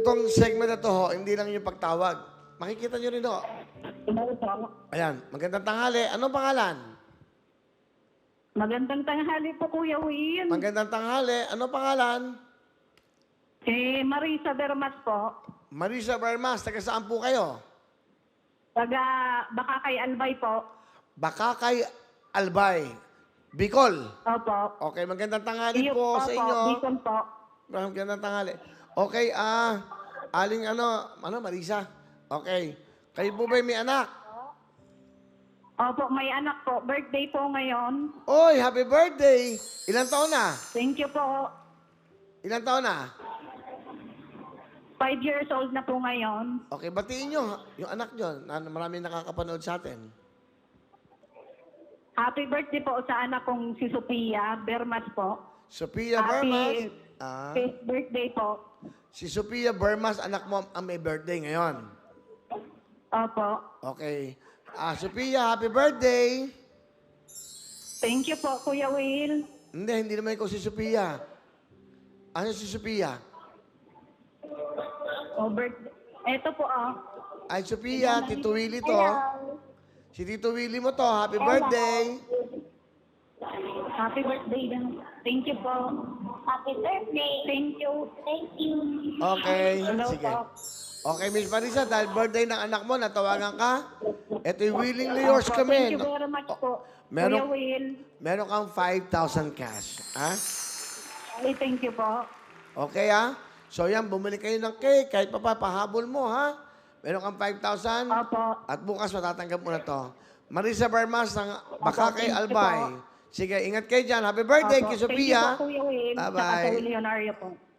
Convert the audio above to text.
Itong segment na to, ho, hindi lang yung pagtawag. Makikita nyo rin, ho. Ayan, magandang tanghali. Anong pangalan? Magandang tanghali po, Kuya Will. Magandang tanghali. Anong pangalan? Marisa Bermas po. Marisa Bermas. Taga saan po kayo? Taga Bakakay Albay po. Bakakay Albay. Bicol. Opo. Okay, magandang tanghali Iyok po sa inyo. Bicol po. Magandang tanghali. Okay, aling Marisa? Okay. Kayo po ba may anak? Opo, may anak po. Birthday po ngayon. Oy, happy birthday! Ilang taon na? Thank you po. Ilang taon na? 5 years old na po ngayon. Okay, batiin nyo yung anak nyo na marami nakakapanood sa atin. Happy birthday po sa anak kong si Sophia Bermas po. Sophia Bermas. Happy birthday po. Si Sophia Bermas, anak mo ang may birthday ngayon. Opo. Okay. Sophia, happy birthday! Thank you po, Kuya Will. Hindi naman ikaw si Sophia. Ano si Sophia? Birthday. Eto po, Ay, Sophia, Tito Willie to. Si Tito Willie mo to, happy birthday! Happy birthday. Thank you po. Happy birthday. Thank you. Thank you. Okay, Hello sige. po. Okay, Miss Marisa, dahil birthday ng anak mo, natawagan ka, ito'y willingly yours Opo, kami. Thank you very much po. Meron- Kuya Will. Meron kang 5,000 cash. Ha? Ay, thank you po. Okay, ha? So yan, bumili kayo ng cake, kahit pahabol mo, ha? Meron kang 5,000. Opo. At bukas matatanggap mo na to. Marisa Bermas ng Bakakay thank you Albay. po. Sige, ingat kayo dyan. Happy birthday, Opo. kay Sophia. Thank you po, Kuya Will. Bye-bye. Saka sa Leonario po.